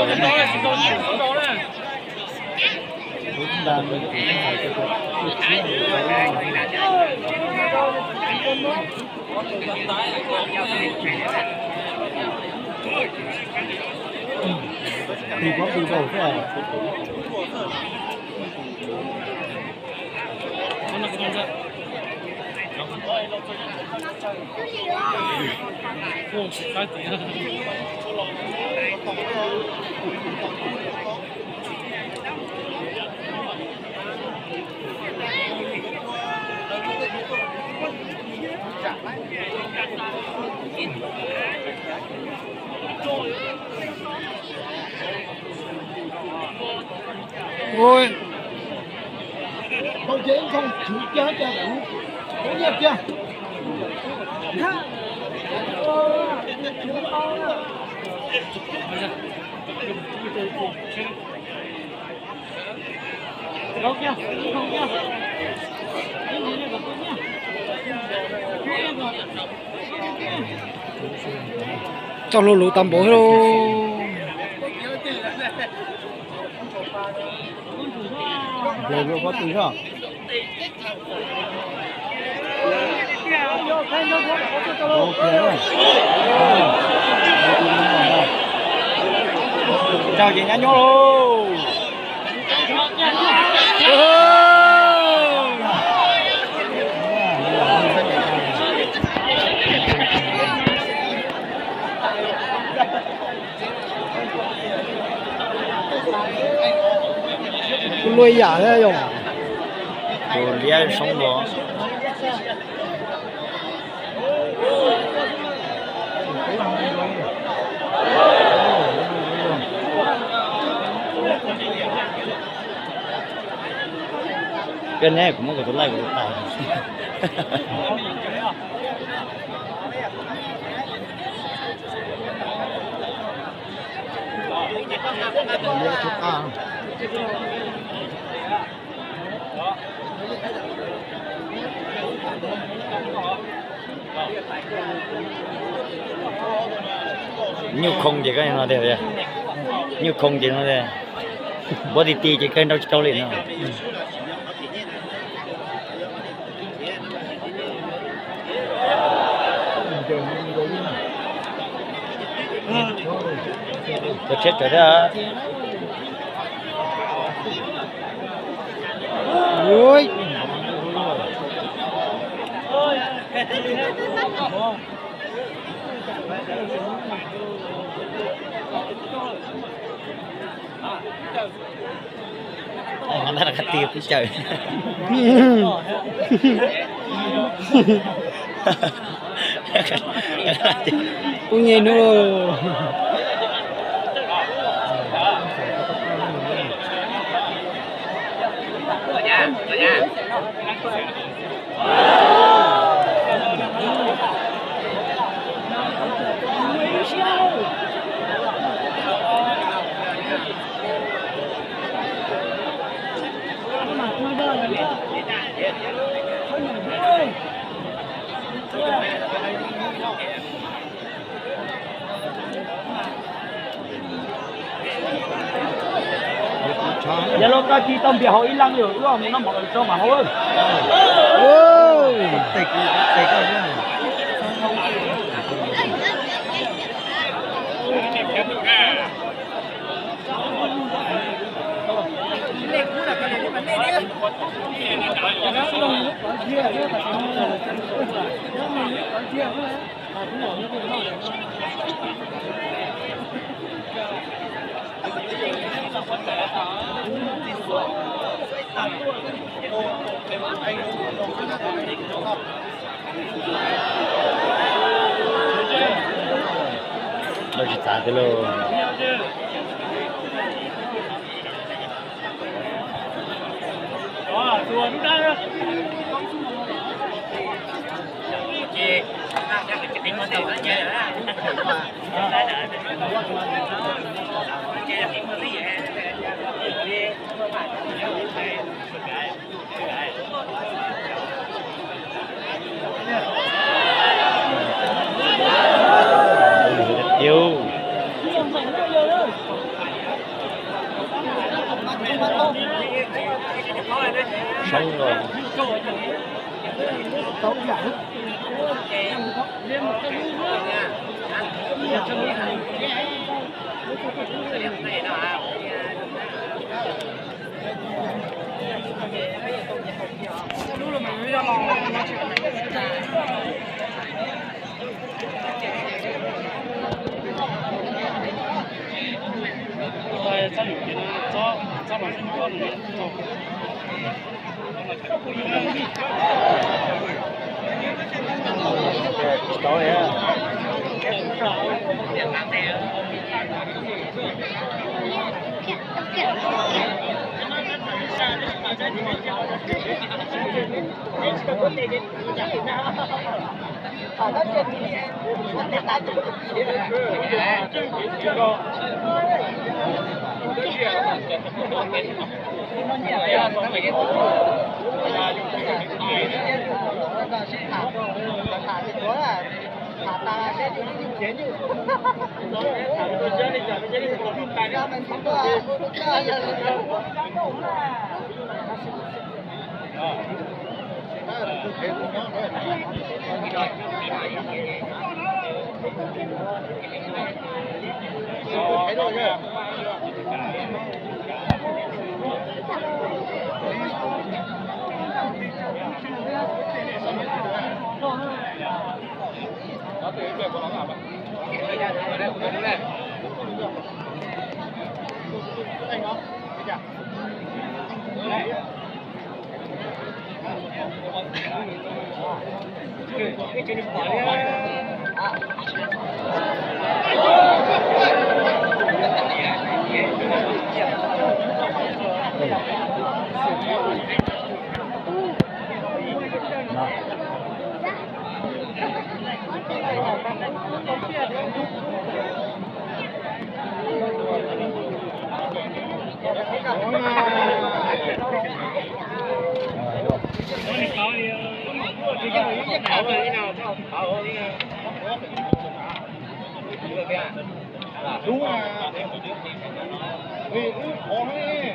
đến đây. Thì có từ đầu thế à? Ôi, Không chế không chủ chết cho đủ. Có nghiệp chưa? Không nha, không nha. cho lô lô tầm bố luôn. Rồi rồi có từ không? Ok. Chào chị nhá nhô luôn. Nuôi giả thế rồi. Đồ lia sống đó. Cái này cũng có tôi like của tôi. Như không chỉ cái nó đẹp như không chỉ nó đẹp body ti chỉ cái đâu trâu lên nào tôi chết rồi đó. Ôi. Nó là cái tiêu cái trời. Ôi nhìn nữa. Giờ lúc đó chi tâm thì họ ít lăng rồi, đúng không? Nó một lần cho mà hối. Ôi. Tịch rồi nhá. Đâu chỉ trả cái lô. Đó, xuống ra. Chị, cái tính nó tiêu nó chơi rồi đó. Chơi là tính nó lý vậy. Yêu Tối á. Đúng rồi. Vì cũng khó đấy.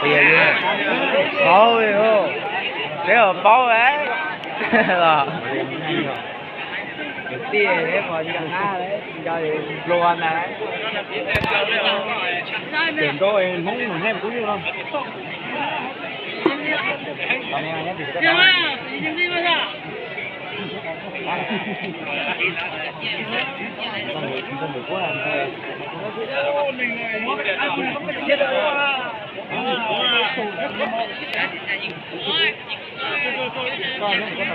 Bây giờ như thôi không để mà bao đấy là tiền đấy mà chẳng ha đấy cho thì luôn này tiền tôi muốn mình thêm cũng như không còn em nhé thì sẽ con người quá làm thế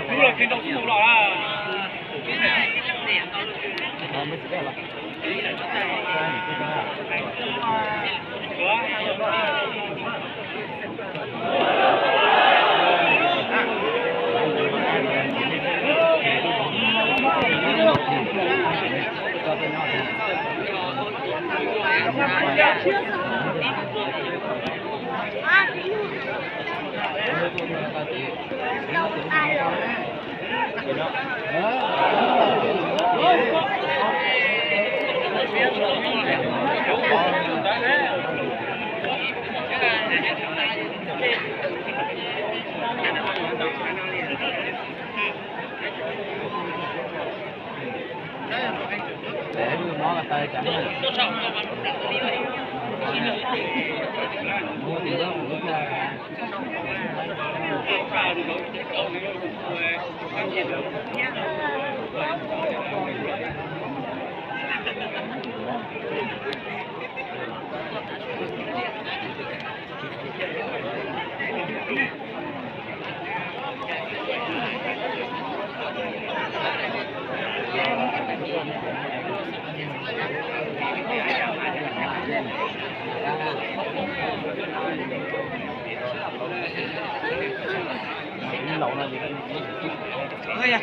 đúng rồi kinh động số đó là để nó là tay chẳng mua tiền đó cũng là lẩu này thì hơi à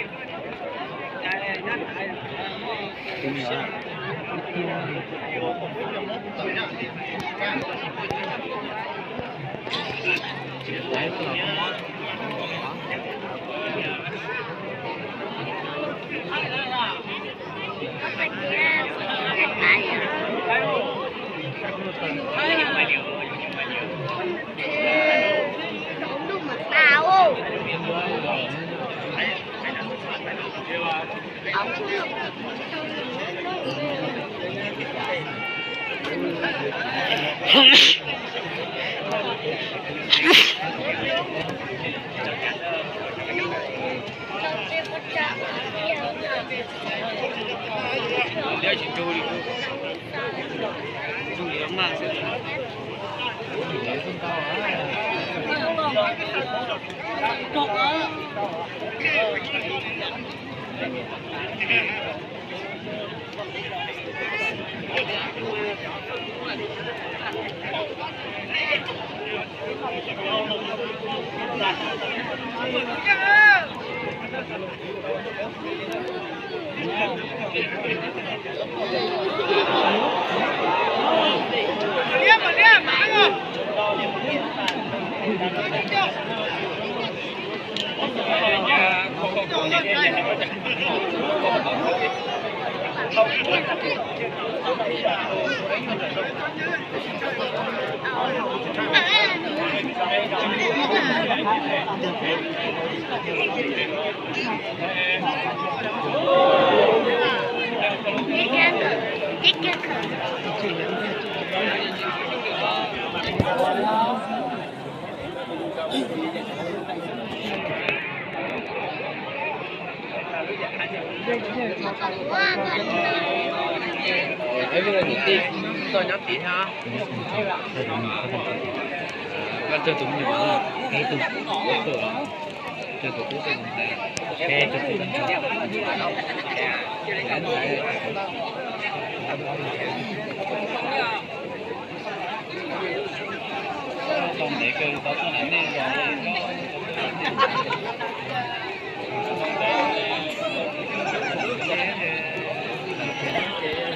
Đấy bây giờ nhịp đi, rồi nhắm tí ha. Vẫn chưa túng nhiều nữa. Cái túng chưa túng túng túng cái túng túng không để cơ có cái này rồi